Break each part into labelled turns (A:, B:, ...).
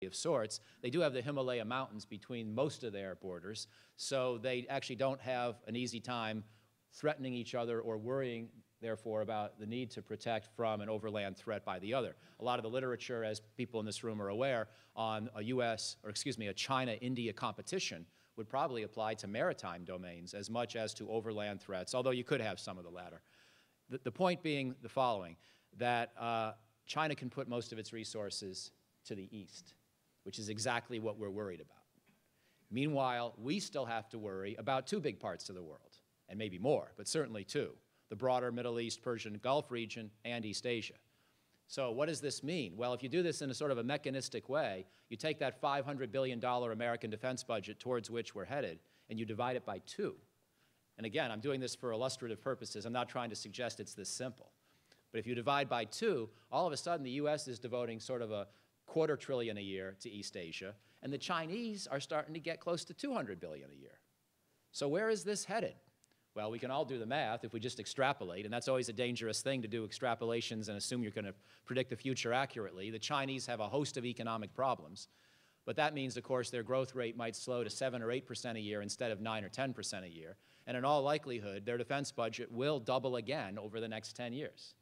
A: of sorts. They do have the Himalaya Mountains between most of their borders, so they actually don't have an easy time threatening each other or worrying, therefore, about the need to protect from an overland threat by the other. A lot of the literature, as people in this room are aware, on a China-India competition would probably apply to maritime domains as much as to overland threats, although you could have some of the latter. The point being the following, that China can put most of its resources to the east, which is exactly what we're worried about. Meanwhile, we still have to worry about two big parts of the world, and maybe more, but certainly two: the broader Middle East, Persian Gulf region, and East Asia. So what does this mean? Well, if you do this in a sort of a mechanistic way, you take that $500 billion American defense budget towards which we're headed, and you divide it by 2. And again, I'm doing this for illustrative purposes. I'm not trying to suggest it's this simple. But if you divide by 2, all of a sudden the U.S. is devoting sort of a $250 billion a year to East Asia, and the Chinese are starting to get close to $200 billion a year. So where is this headed? Well, we can all do the math if we just extrapolate, and that's always a dangerous thing, to do extrapolations and assume you're going to predict the future accurately. The Chinese have a host of economic problems, but that means, of course, their growth rate might slow to 7 or 8% a year instead of 9 or 10% a year, and in all likelihood, their defense budget will double again over the next 10 years.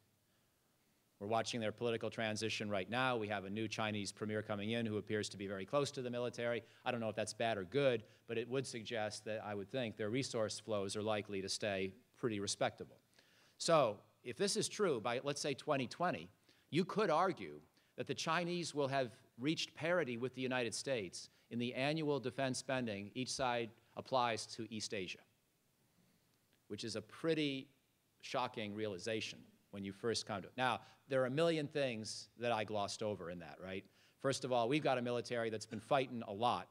A: We're watching their political transition right now. We have a new Chinese premier coming in who appears to be very close to the military. I don't know if that's bad or good, but it would suggest that I would think their resource flows are likely to stay pretty respectable. So if this is true by, let's say, 2020, you could argue that the Chinese will have reached parity with the United States in the annual defense spending each side applies to East Asia, which is a pretty shocking realization when you first come to it. Now, there are a million things that I glossed over in that, right? First of all, we've got a military that's been fighting a lot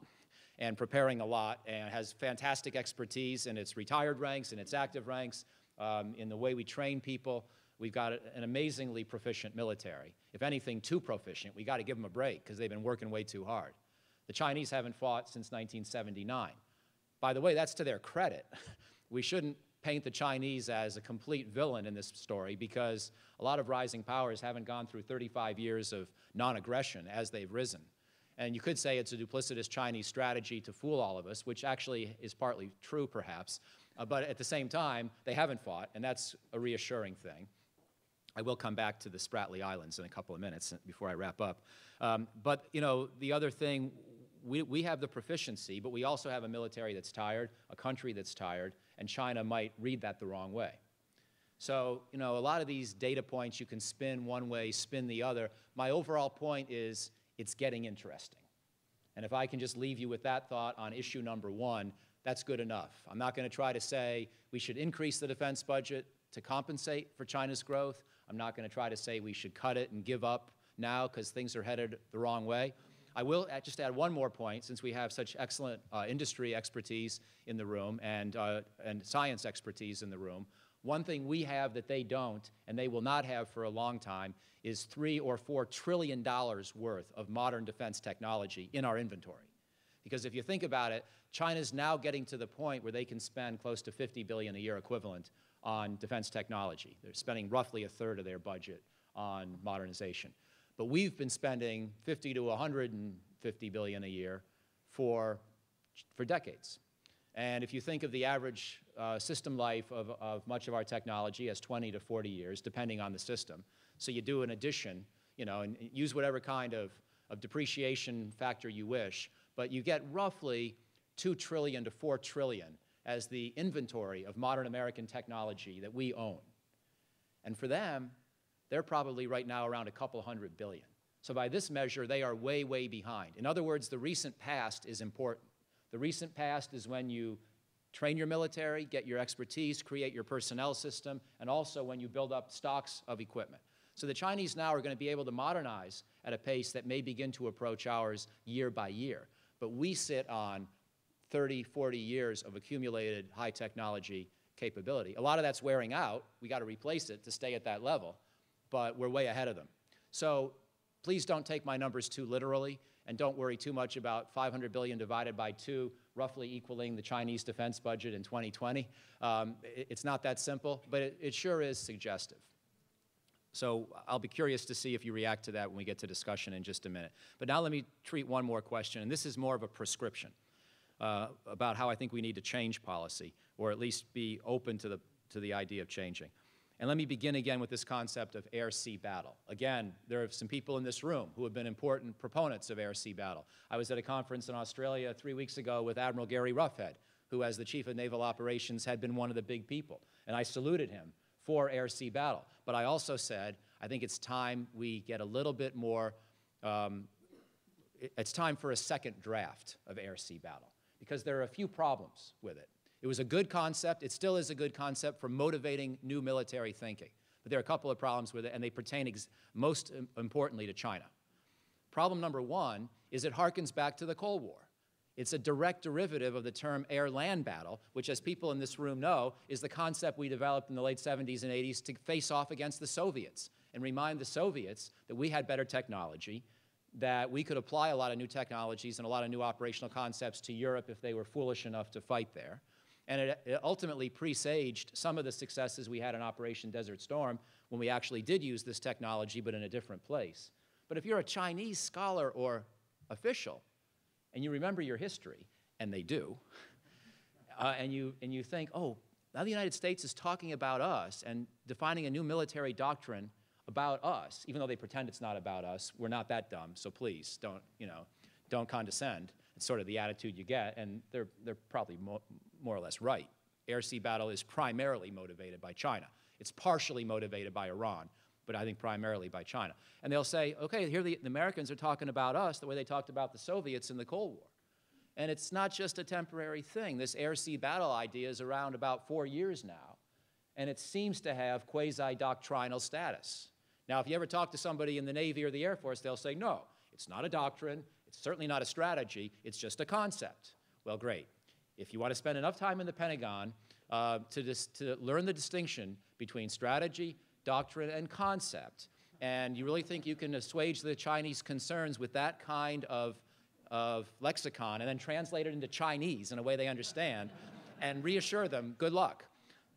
A: and preparing a lot and has fantastic expertise in its retired ranks and its active ranks, in the way we train people. We've got an amazingly proficient military. If anything, too proficient. We've got to give them a break because they've been working way too hard. The Chinese haven't fought since 1979. By the way, that's to their credit. We shouldn't paint the Chinese as a complete villain in this story, because a lot of rising powers haven't gone through 35 years of non-aggression as they've risen. And you could say it's a duplicitous Chinese strategy to fool all of us, which actually is partly true, perhaps. But at the same time, they haven't fought, and that's a reassuring thing. I will come back to the Spratly Islands in a couple of minutes before I wrap up. But, you know, the other thing, we have the proficiency, but we also have a military that's tired, a country that's tired, and China might read that the wrong way. So, you know, a lot of these data points you can spin one way, spin the other. My overall point is it's getting interesting. And if I can just leave you with that thought on issue number 1, that's good enough. I'm not going to try to say we should increase the defense budget to compensate for China's growth. I'm not going to try to say we should cut it and give up now because things are headed the wrong way. I will just add one more point, since we have such excellent industry expertise in the room and science expertise in the room. One thing we have that they don't, and they will not have for a long time, is $3 or $4 trillion worth of modern defense technology in our inventory. Because if you think about it, China's now getting to the point where they can spend close to $50 billion a year equivalent on defense technology. They're spending roughly a third of their budget on modernization. But we've been spending $50 to $150 billion a year for decades. And if you think of the average system life of much of our technology as 20 to 40 years, depending on the system, so you do an addition, you know, and use whatever kind of depreciation factor you wish, but you get roughly $2 trillion to $4 trillion as the inventory of modern American technology that we own. And for them, they're probably right now around a couple $100 billion. So by this measure, they are way, way behind. In other words, the recent past is important. The recent past is when you train your military, get your expertise, create your personnel system, and also when you build up stocks of equipment. So the Chinese now are going to be able to modernize at a pace that may begin to approach ours year by year. But we sit on 30, 40 years of accumulated high technology capability. A lot of that's wearing out. We got to replace it to stay at that level. But we're way ahead of them. So please don't take my numbers too literally, and don't worry too much about $500 billion divided by 2, roughly equaling the Chinese defense budget in 2020. It's not that simple, but it sure is suggestive. So I'll be curious to see if you react to that when we get to discussion in just a minute. But now let me treat one more question, and this is more of a prescription about how I think we need to change policy, or at least be open to the idea of changing. And let me begin again with this concept of air-sea battle. Again, there are some people in this room who have been important proponents of air-sea battle. I was at a conference in Australia 3 weeks ago with Admiral Gary Roughead, who, as the Chief of Naval Operations, had been one of the big people. And I saluted him for air-sea battle. But I also said, I think it's time we get a little bit more, it's time for a second draft of air-sea battle, because there are a few problems with it. It was a good concept. It still is a good concept for motivating new military thinking. But there are a couple of problems with it, and they pertain most importantly to China. Problem number one is it harkens back to the Cold War. It's a direct derivative of the term air-land battle, which, as people in this room know, is the concept we developed in the late 70s and 80s to face off against the Soviets and remind the Soviets that we had better technology, that we could apply a lot of new technologies and a lot of new operational concepts to Europe if they were foolish enough to fight there. And it ultimately presaged some of the successes we had in Operation Desert Storm when we actually did use this technology, but in a different place. But if you're a Chinese scholar or official, and you remember your history, and they do, and you think, oh, now the United States is talking about us and defining a new military doctrine about us, even though they pretend it's not about us. We're not that dumb, so please don't condescend. It's sort of the attitude you get, and they're probably more or less right. Air-sea battle is primarily motivated by China. It's partially motivated by Iran, but I think primarily by China. And they'll say, okay, here the Americans are talking about us the way they talked about the Soviets in the Cold War. And it's not just a temporary thing. This air-sea battle idea is around about 4 years now, and it seems to have quasi-doctrinal status. Now, if you ever talk to somebody in the Navy or the Air Force, they'll say, no, it's not a doctrine, it's certainly not a strategy, it's just a concept. Well, great. If you want to spend enough time in the Pentagon to learn the distinction between strategy, doctrine, and concept, and you really think you can assuage the Chinese concerns with that kind of lexicon and then translate it into Chinese in a way they understand and reassure them, good luck.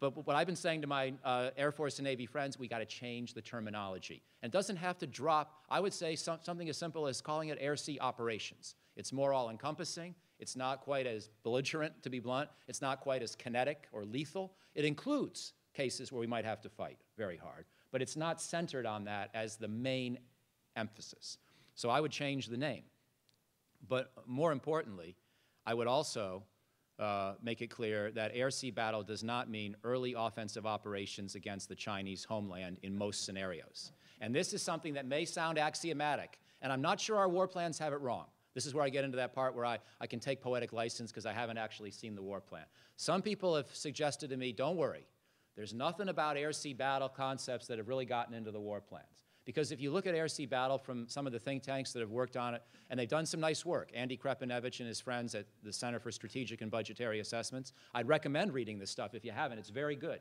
A: But what I've been saying to my Air Force and Navy friends, we got to change the terminology. And it doesn't have to drop, I would say something as simple as calling it air-sea operations. It's more all-encompassing. It's not quite as belligerent, to be blunt. It's not quite as kinetic or lethal. It includes cases where we might have to fight very hard, but it's not centered on that as the main emphasis. So I would change the name. But more importantly, I would also make it clear that air-sea battle does not mean early offensive operations against the Chinese homeland in most scenarios. And this is something that may sound axiomatic, and I'm not sure our war plans have it wrong. This is where I get into that part where I can take poetic license because I haven't actually seen the war plan. Some people have suggested to me, don't worry, there's nothing about air-sea battle concepts that have really gotten into the war plans. Because if you look at air-sea battle from some of the think tanks that have worked on it, and they've done some nice work, Andy Krepinevich and his friends at the Center for Strategic and Budgetary Assessments, I'd recommend reading this stuff if you haven't. It's very good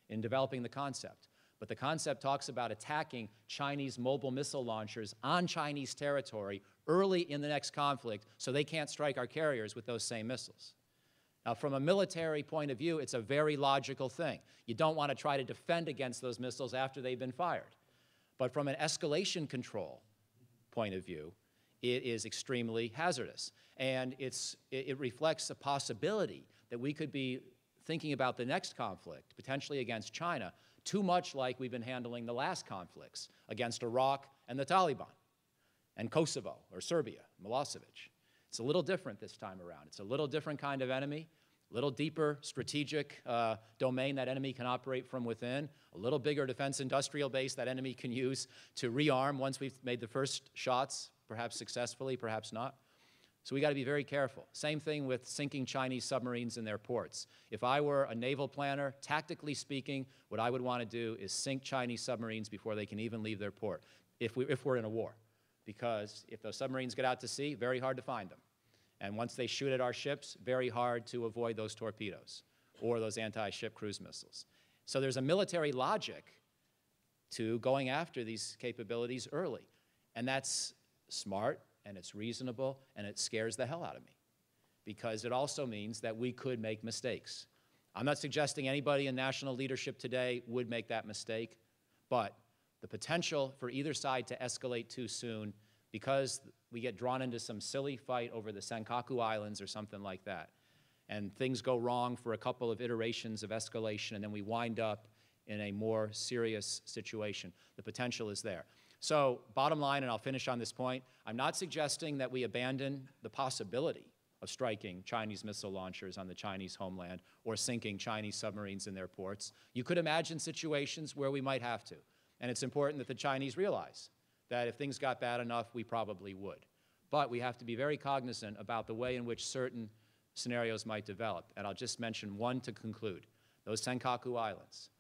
A: in developing the concept. But the concept talks about attacking Chinese mobile missile launchers on Chinese territory early in the next conflict so they can't strike our carriers with those same missiles. Now, from a military point of view, it's a very logical thing. You don't want to try to defend against those missiles after they've been fired. But from an escalation control point of view, it is extremely hazardous. And it reflects a possibility that we could be thinking about the next conflict, potentially against China, too much like we've been handling the last conflicts against Iraq and the Taliban, and Kosovo or Serbia, Milosevic. It's a little different this time around. It's a little different kind of enemy, a little deeper strategic domain that enemy can operate from within, a little bigger defense industrial base that enemy can use to rearm once we've made the first shots, perhaps successfully, perhaps not. So we got to be very careful. Same thing with sinking Chinese submarines in their ports. If I were a naval planner, tactically speaking, what I would want to do is sink Chinese submarines before they can even leave their port, if we're in a war. Because if those submarines get out to sea, very hard to find them. And once they shoot at our ships, very hard to avoid those torpedoes or those anti-ship cruise missiles. So there's a military logic to going after these capabilities early. And that's smart, and it's reasonable, and it scares the hell out of me. Because it also means that we could make mistakes. I'm not suggesting anybody in national leadership today would make that mistake, but the potential for either side to escalate too soon because we get drawn into some silly fight over the Senkaku Islands or something like that, and things go wrong for a couple of iterations of escalation, and then we wind up in a more serious situation. The potential is there. So bottom line, and I'll finish on this point, I'm not suggesting that we abandon the possibility of striking Chinese missile launchers on the Chinese homeland or sinking Chinese submarines in their ports. You could imagine situations where we might have to. And it's important that the Chinese realize that if things got bad enough, we probably would. But we have to be very cognizant about the way in which certain scenarios might develop. And I'll just mention one to conclude. Those Senkaku Islands.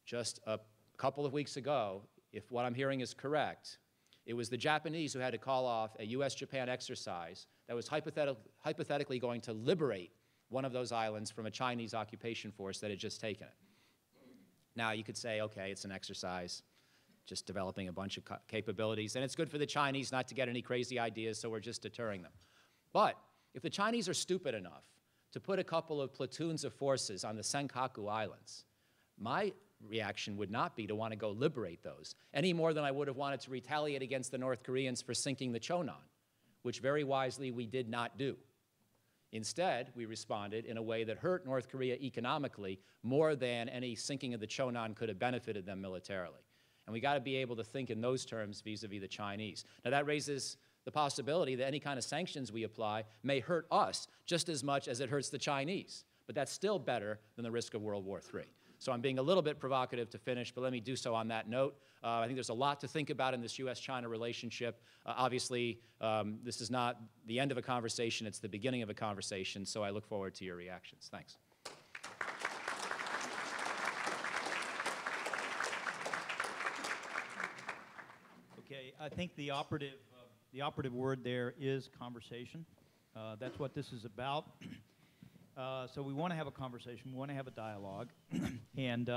A: Just a couple of weeks ago, if what I'm hearing is correct, it was the Japanese who had to call off a US-Japan exercise that was hypothetically going to liberate one of those islands from a Chinese occupation force that had just taken it. Now, you could say, okay, it's an exercise, just developing a bunch of capabilities, and it's good for the Chinese not to get any crazy ideas, so we're just deterring them. But if the Chinese are stupid enough to put a couple of platoons of forces on the Senkaku Islands, my reaction would not be to want to go liberate those, any more than I would have wanted to retaliate against the North Koreans for sinking the Chonan, which very wisely we did not do. Instead, we responded in a way that hurt North Korea economically more than any sinking of the Chonan could have benefited them militarily. And we got to be able to think in those terms vis-a-vis the Chinese. Now that raises the possibility that any kind of sanctions we apply may hurt us just as much as it hurts the Chinese. But that's still better than the risk of World War III. So I'm being a little bit provocative to finish, but let me do so on that note. I think there's a lot to think about in this U.S.-China relationship. Obviously, this is not the end of a conversation, it's the beginning of a conversation, so I look forward to your reactions. Thanks.
B: Okay, I think the operative word there is conversation. That's what this is about. So we want to have a conversation, we want to have a dialogue, and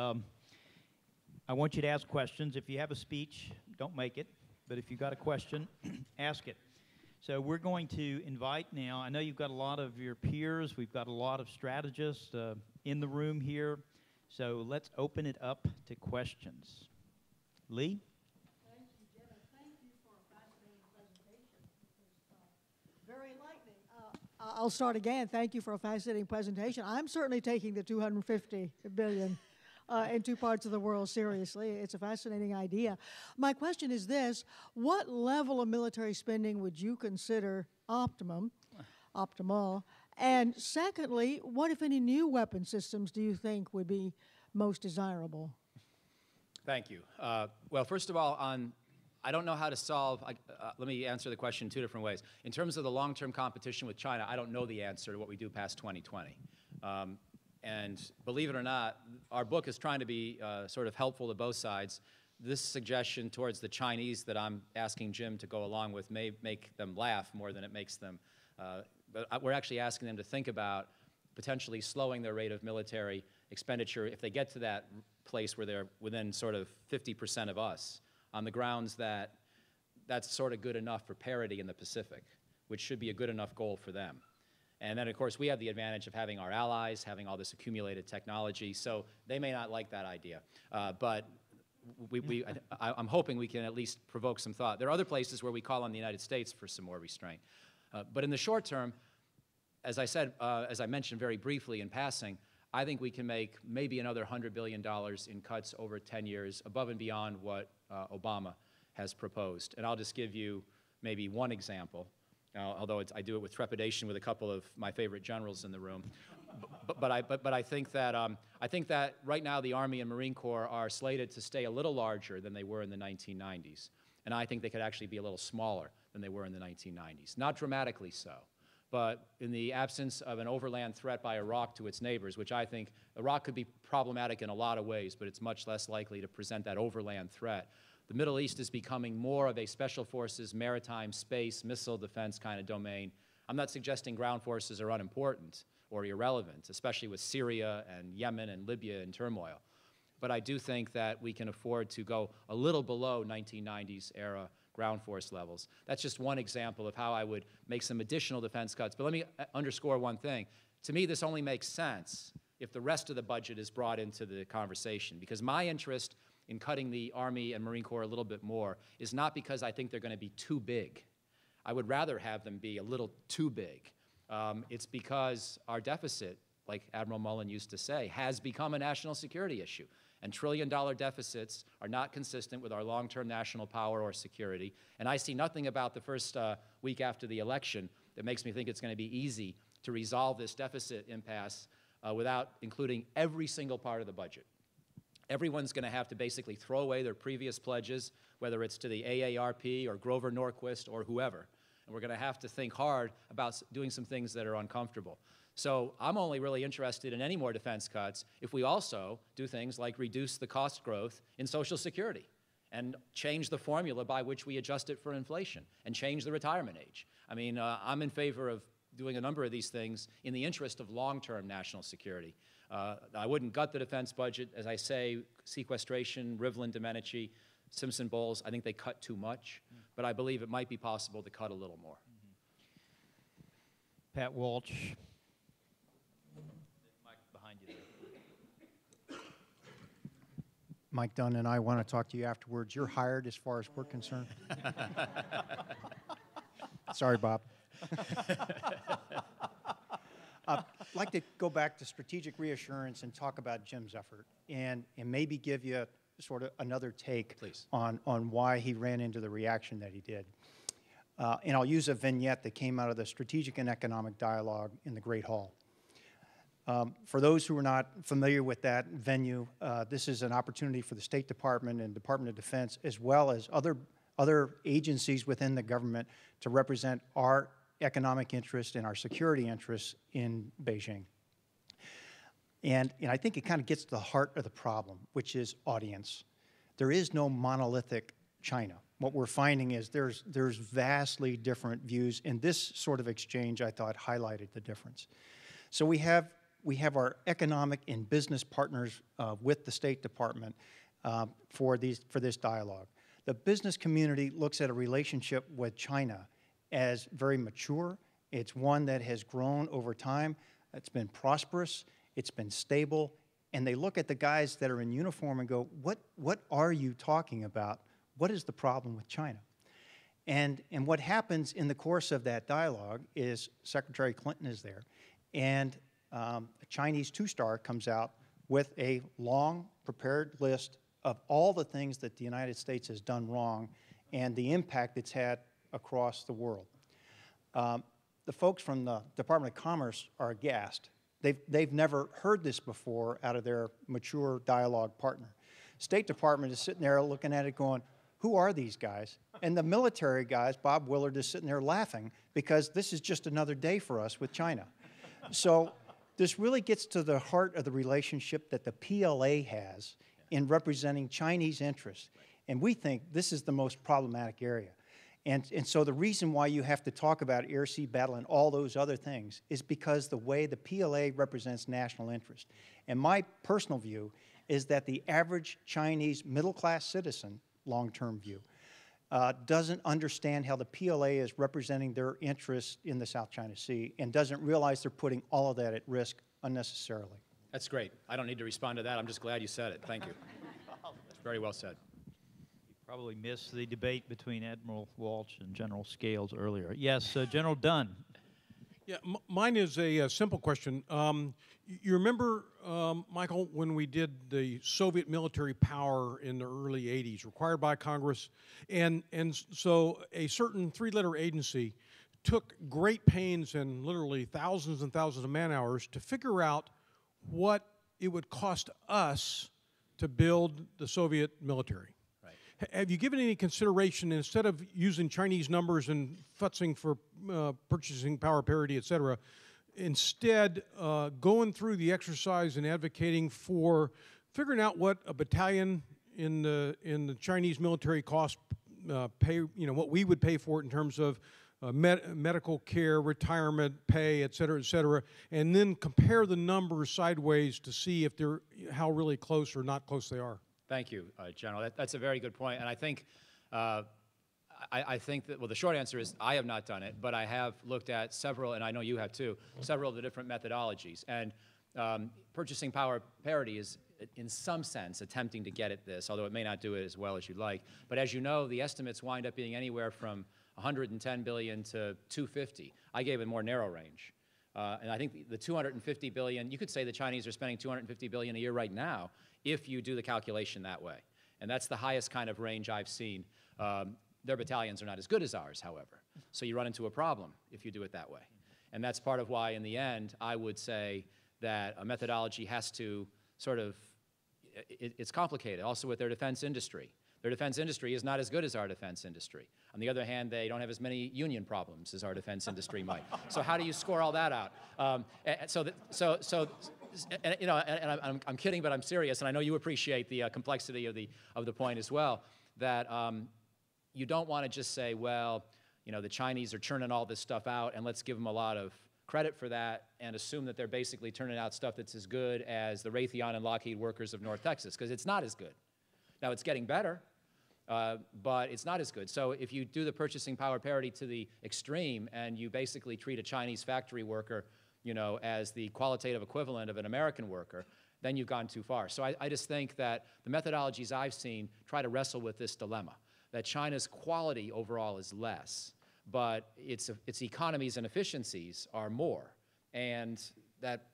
B: I want you to ask questions. If you have a speech, don't make it, but if you've got a question, ask it. So we're going to invite now, I know you've got a lot of your peers, we've got a lot of strategists in the room here, so let's open it up to questions. Lee?
C: Thank you, Jim, and thank you for a fascinating presentation. It was very enlightening. I'll start again. Thank you for a fascinating presentation. I'm certainly taking the $250 billion in two parts of the world seriously. It's a fascinating idea. My question is this: what level of military spending would you consider optimal? And secondly, what, if any, new weapon systems do you think would be most desirable?
A: Thank you. Well, first of all, I don't know how to solve, let me answer the question two different ways. In terms of the long-term competition with China, I don't know the answer to what we do past 2020. And believe it or not, our book is trying to be sort of helpful to both sides. This suggestion towards the Chinese that I'm asking Jim to go along with may make them laugh more than it makes them. But we're actually asking them to think about potentially slowing their rate of military expenditure if they get to that place where they're within sort of 50% of us, on the grounds that that's sort of good enough for parity in the Pacific, which should be a good enough goal for them. And then, of course, we have the advantage of having our allies, having all this accumulated technology, so they may not like that idea. But I'm hoping we can at least provoke some thought. There are other places where we call on the United States for some more restraint. But in the short term, as I said, as I mentioned very briefly in passing, I think we can make maybe another $100 billion in cuts over 10 years, above and beyond what Obama has proposed. And I'll just give you maybe one example, although I do it with trepidation with a couple of my favorite generals in the room. But I think that right now the Army and Marine Corps are slated to stay a little larger than they were in the 1990s. And I think they could actually be a little smaller than they were in the 1990s. Not dramatically so. But in the absence of an overland threat by Iraq to its neighbors, which I think Iraq could be problematic in a lot of ways, but it's much less likely to present that overland threat, the Middle East is becoming more of a special forces, maritime, space, missile defense kind of domain. I'm not suggesting ground forces are unimportant or irrelevant, especially with Syria and Yemen and Libya in turmoil. But I do think that we can afford to go a little below 1990s era ground force levels. That's just one example of how I would make some additional defense cuts. But let me underscore one thing. To me, this only makes sense if the rest of the budget is brought into the conversation, because my interest in cutting the Army and Marine Corps a little bit more is not because I think they're going to be too big. I would rather have them be a little too big. It's because our deficit, like Admiral Mullen used to say, has become a national security issue. And trillion-dollar deficits are not consistent with our long-term national power or security. And I see nothing about the first week after the election that makes me think it's going to be easy to resolve this deficit impasse without including every single part of the budget. Everyone's going to have to basically throw away their previous pledges, whether it's to the AARP or Grover Norquist or whoever. And we're going to have to think hard about doing some things that are uncomfortable. So I'm only really interested in any more defense cuts if we also do things like reduce the cost growth in Social Security and change the formula by which we adjust it for inflation and change the retirement age. I mean, I'm in favor of doing a number of these things in the interest of long-term national security. I wouldn't gut the defense budget. As I say, sequestration, Rivlin, Domenici, Simpson Bowles, I think they cut too much, but I believe it might be possible to cut a little more.
B: Pat Walsh. Mike behind you there.
D: Mike Dunn and I want to talk to you afterwards. You're hired as far as we're concerned. Sorry, Bob. I'd like to go back to strategic reassurance and talk about Jim's effort and maybe give you sort of another take on why he ran into the reaction that he did. And I'll use a vignette that came out of the Strategic and Economic Dialogue in the Great Hall. For those who are not familiar with that venue, this is an opportunity for the State Department and Department of Defense, as well as other agencies within the government, to represent our economic interests and our security interests in Beijing. And I think it kind of gets to the heart of the problem, which is audience. There is no monolithic China. What we're finding is there's vastly different views, and this sort of exchange, I thought, highlighted the difference. So we have our economic and business partners with the State Department for this dialogue. The business community looks at a relationship with China as very mature. It's one that has grown over time. It's been prosperous. It's been stable. And they look at the guys that are in uniform and go, what are you talking about? What is the problem with China? And what happens in the course of that dialogue is Secretary Clinton is there, and a Chinese two-star comes out with a long prepared list of all the things that the United States has done wrong and the impact it's had across the world. The folks from the Department of Commerce are aghast. They've never heard this before out of their mature dialogue partner. State Department is sitting there looking at it going, who are these guys? And the military guys, Bob Willard, is sitting there laughing because this is just another day for us with China. So this really gets to the heart of the relationship that the PLA has in representing Chinese interests. And we think this is the most problematic area. And so the reason why you have to talk about air-sea battle and all those other things is because the way the PLA represents national interest. And my personal view is that the average Chinese middle-class citizen, long-term view, doesn't understand how the PLA is representing their interests in the South China Sea and doesn't realize they're putting all of that at risk unnecessarily.
A: That's great. I don't need to respond to that. I'm just glad you said it. Thank you. It's very well said.
B: Probably missed the debate between Admiral Walsh and General Scales earlier. Yes, General Dunn.
E: Yeah, mine is a simple question. You remember, Michael, when we did the Soviet military power in the early 80s, required by Congress, and so a certain three-letter agency took great pains and literally thousands and thousands of man-hours to figure out what it would cost us to build the Soviet military. Have you given any consideration, instead of using Chinese numbers and futzing for purchasing power parity, et cetera, instead going through the exercise and advocating for figuring out what a battalion in the Chinese military cost pay, what we would pay for it in terms of medical care, retirement pay, et cetera, and then compare the numbers sideways to see if they're how really close or not close they are?
A: Thank you, General. That's a very good point, and I think I think that, well, the short answer is I have not done it, but I have looked at several, and I know you have too, several of the different methodologies. And purchasing power parity is in some sense, attempting to get at this, although it may not do it as well as you'd like. But as you know, the estimates wind up being anywhere from 110 billion to 250. I gave a more narrow range. And I think the 250 billion, you could say the Chinese are spending 250 billion a year right now if you do the calculation that way. And that's the highest kind of range I've seen. Their battalions are not as good as ours, however. So you run into a problem if you do it that way. And that's part of why, in the end, I would say that a methodology has to sort of, it's complicated, also with their defense industry. Their defense industry is not as good as our defense industry. On the other hand, they don't have as many union problems as our defense industry might. So how do you score all that out? You know, and I'm kidding, but I'm serious, and I know you appreciate the complexity of the point as well, that you don't want to just say, well, you know, the Chinese are churning all this stuff out, and let's give them a lot of credit for that and assume that they're basically turning out stuff that's as good as the Raytheon and Lockheed workers of North Texas, because it's not as good. Now, it's getting better, but it's not as good. So if you do the purchasing power parity to the extreme and you basically treat a Chinese factory worker, you know, as the qualitative equivalent of an American worker, then you've gone too far. So I just think that the methodologies I've seen try to wrestle with this dilemma, that China's quality overall is less, but its economies and efficiencies are more, and that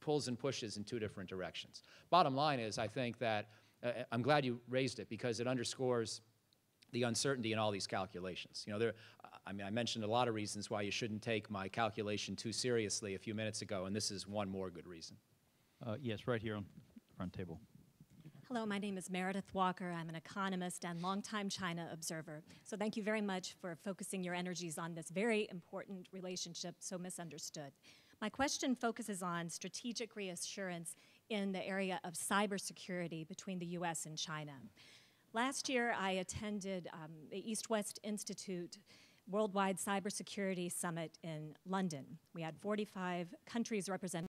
A: pulls and pushes in two different directions. Bottom line is, I think that, I'm glad you raised it because it underscores the uncertainty in all these calculations. You know, I mean, I mentioned a lot of reasons why you shouldn't take my calculation too seriously a few minutes ago, and this is one more good reason.
B: Yes, right here on the front table.
F: Hello, my name is Meredith Walker. I'm an economist and longtime China observer. So thank you very much for focusing your energies on this very important relationship so misunderstood. My question focuses on strategic reassurance in the area of cybersecurity between the U.S. and China. Last year, I attended the East-West Institute Worldwide Cybersecurity Summit in London. We had 45 countries represented.